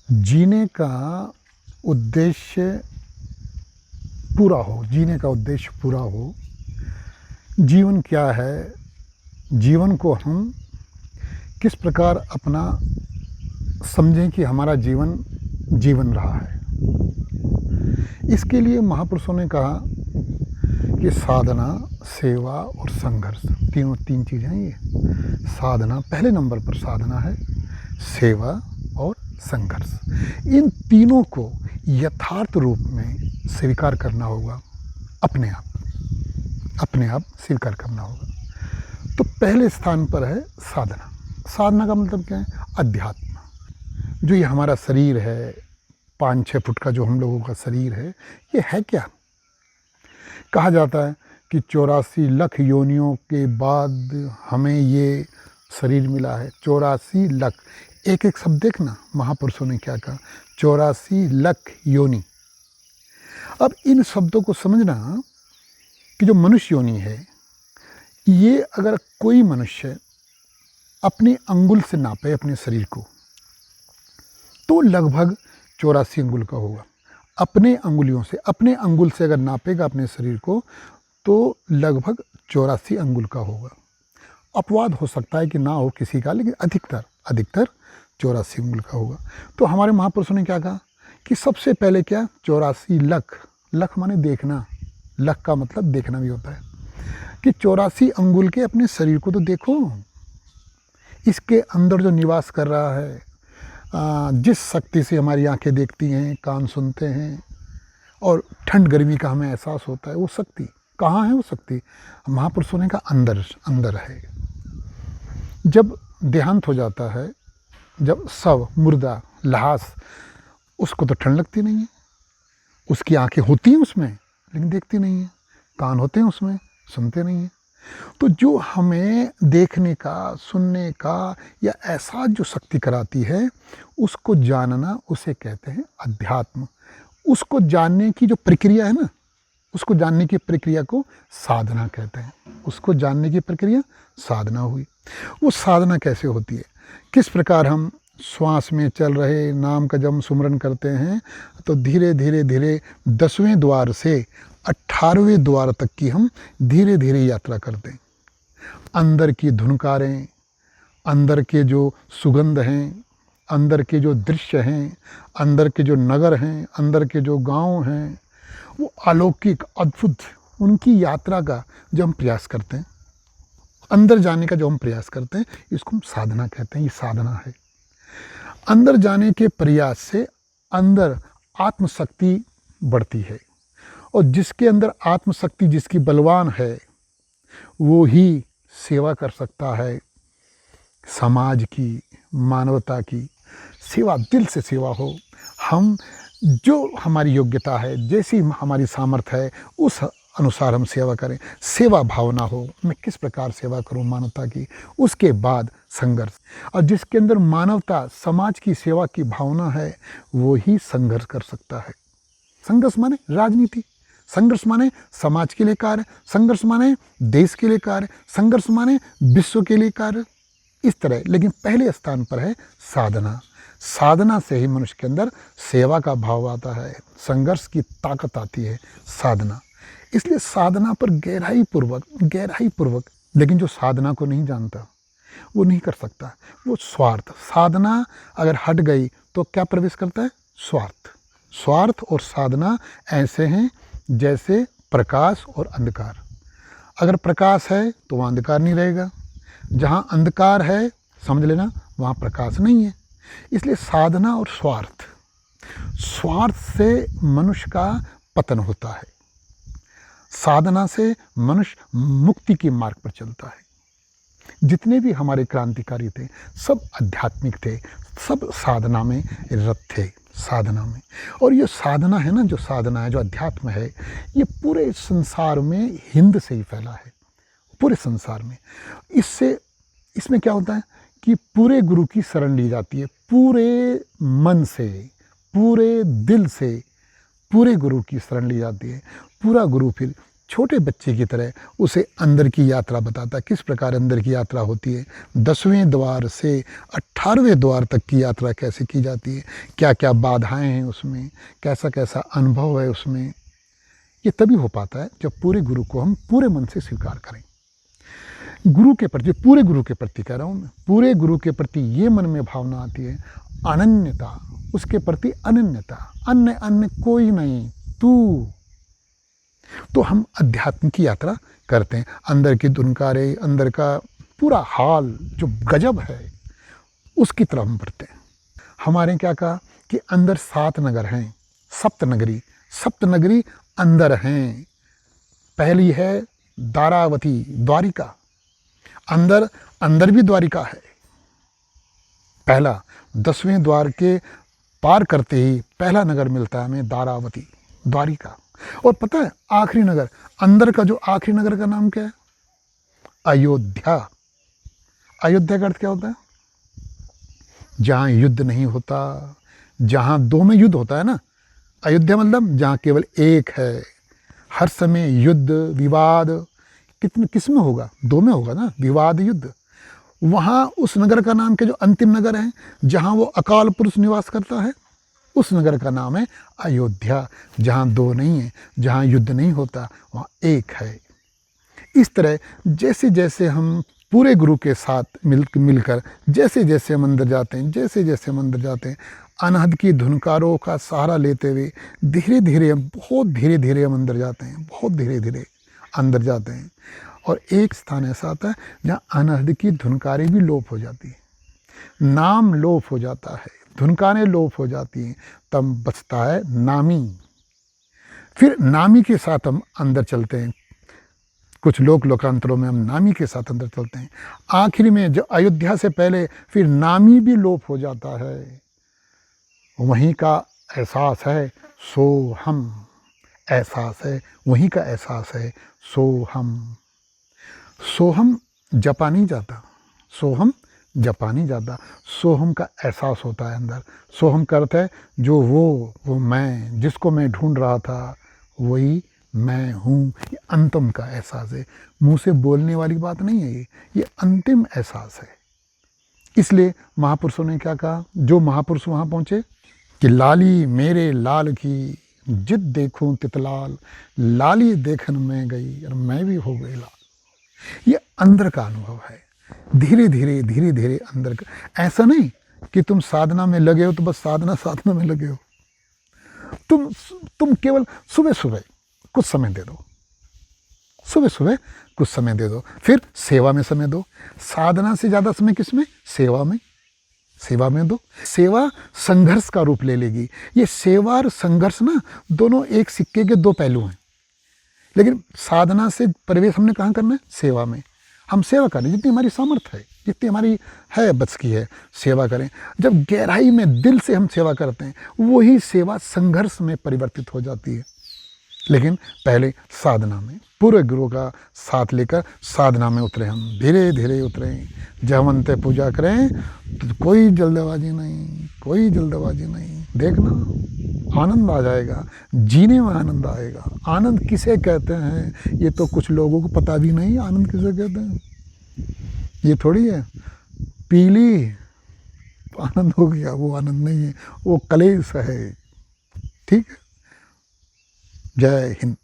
जीने का उद्देश्य पूरा हो, जीने का उद्देश्य पूरा हो। जीवन क्या है? जीवन को हम किस प्रकार अपना समझें कि हमारा जीवन जीवन रहा है। इसके लिए महापुरुषों ने कहा कि साधना, सेवा और संघर्ष, तीन चीज़ें हैं ये। साधना पहले नंबर पर साधना है, सेवा और संघर्ष। इन तीनों को यथार्थ रूप में स्वीकार करना होगा, अपने आप स्वीकार करना होगा। तो पहले स्थान पर है साधना। साधना का मतलब क्या है? अध्यात्म। जो ये हमारा शरीर है, 5-6 फुट का जो हम लोगों का शरीर ये है क्या? कहा जाता है कि 84 लाख योनियों के बाद हमें ये शरीर मिला है। 84 लाख, एक एक शब्द देखना महापुरुषों ने क्या कहा, 84 लाख योनि। अब इन शब्दों को समझना कि जो मनुष्य योनि है, ये अगर कोई मनुष्य अपनी अंगुल से नापे अपने शरीर को तो लगभग 84 अंगुल का होगा। अपने अंगुल से अगर नापेगा अपने शरीर को तो लगभग 84 अंगुल का होगा। अपवाद हो सकता है कि ना हो किसी का, लेकिन अधिकतर 84 अंगुल का होगा। तो हमारे महापुरुषों ने क्या कहा कि सबसे पहले क्या, 84 लख माने देखना, लख का मतलब देखना भी होता है, कि 84 अंगुल के अपने शरीर को तो देखो। इसके अंदर जो निवास कर रहा है, जिस शक्ति से हमारी आंखें देखती हैं, कान सुनते हैं और ठंड गर्मी का हमें एहसास होता है, वो शक्ति कहाँ है? वो शक्ति महापुरुषों ने कहा अंदर है। जब देहांत हो जाता है, जब शव, मुर्दा, लाश, उसको तो ठंड लगती नहीं है। उसकी आंखें होती हैं उसमें लेकिन देखती नहीं है, कान होते हैं उसमें, सुनते नहीं हैं। तो जो हमें देखने का, सुनने का या एहसास जो शक्ति कराती है, उसको जानना, उसे कहते हैं अध्यात्म। उसको जानने की जो प्रक्रिया है ना, उसको जानने की प्रक्रिया को साधना कहते हैं। उसको जानने की प्रक्रिया साधना हुई। वो साधना कैसे होती है? किस प्रकार हम श्वास में चल रहे नाम का जब हम सुमरन करते हैं तो धीरे धीरे 10वें द्वार से 18वें द्वार तक की हम धीरे धीरे यात्रा करते हैं। अंदर की धुनकारें, अंदर के जो सुगंध हैं, अंदर के जो दृश्य हैं, अंदर के जो नगर हैं, अंदर के जो गांव हैं, वो अलौकिक, अद्भुत, उनकी यात्रा का जो हम प्रयास करते हैं, अंदर जाने का जो हम प्रयास करते हैं, इसको हम साधना कहते हैं। ये साधना है। अंदर जाने के प्रयास से अंदर आत्मशक्ति बढ़ती है, और जिसके अंदर आत्मशक्ति, जिसकी बलवान है, वो ही सेवा कर सकता है। समाज की, मानवता की सेवा, दिल से सेवा हो। हम जो हमारी योग्यता है, जैसी हमारी सामर्थ्य है, उस अनुसार हम सेवा करें। सेवा भावना हो, मैं किस प्रकार सेवा करूं मानवता की। उसके बाद संघर्ष, और जिसके अंदर मानवता, समाज की सेवा की भावना है, वो ही संघर्ष कर सकता है। संघर्ष माने राजनीति, संघर्ष माने समाज के लिए कार्य, संघर्ष माने देश के लिए कार्य, संघर्ष माने विश्व के लिए कार्य, इस तरह। लेकिन पहले स्थान पर है साधना। साधना से ही मनुष्य के अंदर सेवा का भाव आता है, संघर्ष की ताकत आती है, साधना। इसलिए साधना पर गहराई पूर्वक, लेकिन जो साधना को नहीं जानता वो नहीं कर सकता। वो स्वार्थ, साधना अगर हट गई तो क्या प्रवेश करता है? स्वार्थ और साधना ऐसे हैं जैसे प्रकाश और अंधकार। अगर प्रकाश है तो वहाँ अंधकार नहीं रहेगा, जहाँ अंधकार है समझ लेना वहाँ प्रकाश नहीं है। इसलिए साधना और स्वार्थ से मनुष्य का पतन होता है। साधना से मनुष्य मुक्ति के मार्ग पर चलता है। जितने भी हमारे क्रांतिकारी थे सब आध्यात्मिक थे, सब साधना में रत थे, साधना में। और ये साधना है ना, जो साधना है, जो अध्यात्म है, ये पूरे संसार में हिंद से ही फैला है, पूरे संसार में। इसमें क्या होता है कि पूरे गुरु की शरण ली जाती है, पूरे मन से, पूरे दिल से पूरे गुरु की शरण ली जाती है। पूरा गुरु फिर छोटे बच्चे की तरह उसे अंदर की यात्रा बताता है, किस प्रकार अंदर की यात्रा होती है, 10वें द्वार से 18वें द्वार तक की यात्रा कैसे की जाती है, क्या क्या बाधाएं हैं उसमें, कैसा कैसा अनुभव है उसमें। ये तभी हो पाता है जब पूरे गुरु को हम पूरे मन से स्वीकार करें। गुरु के प्रति, पूरे गुरु के प्रति कह रहा हूँ मैं, पूरे गुरु के प्रति ये मन में भावना आती है, अनन्यता, उसके प्रति अनन्यता, अन्य अन्य कोई नहीं, तू। तो हम अध्यात्म की यात्रा करते हैं, अंदर की धुनकारे, अंदर का पूरा हाल जो गजब है उसकी तरफ हम बढ़ते हैं। हमारे क्या कहा कि अंदर 7 नगर हैं, सप्तनगरी, सप्तनगरी अंदर हैं। पहली है दारावती, द्वारिका, अंदर अंदर भी द्वारिका है। पहला 10वें द्वार के पार करते ही पहला नगर मिलता है हमें, दारावती, द्वारिका। और पता है आखिरी नगर, अंदर का जो आखिरी नगर का नाम क्या है? अयोध्या। अयोध्या का अर्थ क्या होता है? जहाँ युद्ध नहीं होता, जहाँ 2 में युद्ध होता है ना, अयोध्या मतलब जहाँ केवल एक है। हर समय युद्ध विवाद किस में होगा? 2 में होगा ना, विवाद युद्ध। वहाँ उस नगर का नाम के जो अंतिम नगर है, जहाँ वो अकाल पुरुष निवास करता है, उस नगर का नाम है अयोध्या। जहाँ 2 नहीं है, जहाँ युद्ध नहीं होता, वहाँ एक है। इस तरह जैसे जैसे हम पूरे गुरु के साथ मिलकर जैसे जैसे हम अंदर जाते हैं, जैसे जैसे हम अंदर जाते हैं, अनहद की धुनकारों का सहारा लेते हुए धीरे धीरे हम, बहुत धीरे धीरे हम अंदर जाते हैं, बहुत धीरे धीरे अंदर जाते हैं। और एक स्थान ऐसा आता है जहाँ अनहद की धुनकारें भी लोप हो जाती है, नाम लोप हो जाता है, धुनकारें लोप हो जाती हैं, तब बचता है नामी। फिर नामी के साथ हम अंदर चलते हैं, कुछ लोकांतरों में हम नामी के साथ अंदर चलते हैं। आखिर में जो अयोध्या से पहले फिर नामी भी लोप हो जाता है। वहीं का एहसास है सो हम, एहसास है वहीं का एहसास है सो हम। सोहम जपा नहीं जाता, सोहम जपा नहीं जाता, सोहम का एहसास होता है अंदर। सोहम का अर्थ है जो वो मैं, जिसको मैं ढूंढ रहा था वही मैं हूँ। ये अंतम का एहसास है, मुंह से बोलने वाली बात नहीं है, ये अंतिम एहसास है। इसलिए महापुरुषों ने क्या कहा, जो महापुरुष वहाँ पहुँचे कि लाली मेरे लाल की जिद देखूं तितलाल, लाली देखन में गई और मैं भी हो गई लाल। ये अंदर का अनुभव है, धीरे धीरे अंदर का। ऐसा नहीं कि तुम साधना में लगे हो तो बस साधना में लगे हो। तुम केवल सुबह सुबह कुछ समय दे दो, सुबह सुबह कुछ समय दे दो, फिर सेवा में समय दो। साधना से ज़्यादा समय किसमें? सेवा में दो। सेवा संघर्ष का रूप ले लेगी। ये सेवा और संघर्ष ना दोनों एक सिक्के के 2 पहलू हैं। लेकिन साधना से प्रवेश हमने कहाँ करना है? सेवा में। हम सेवा करें, जितनी हमारी सामर्थ्य है, जितनी हमारी है बस की है, सेवा करें। जब गहराई में दिल से हम सेवा करते हैं, वही सेवा संघर्ष में परिवर्तित हो जाती है। लेकिन पहले साधना में पूरे गुरु का साथ लेकर साधना में उतरे, हम धीरे धीरे उतरे। जब अंत पूजा करें तो कोई जल्दबाजी नहीं, देखना आनंद आ जाएगा, जीने में आनंद आएगा। आनंद किसे कहते हैं ये तो कुछ लोगों को पता भी नहीं, आनंद किसे कहते हैं। ये थोड़ी है पीली तो आनंद हो गया, वो आनंद नहीं है, वो कलेश है। ठीक है, जय हिंद।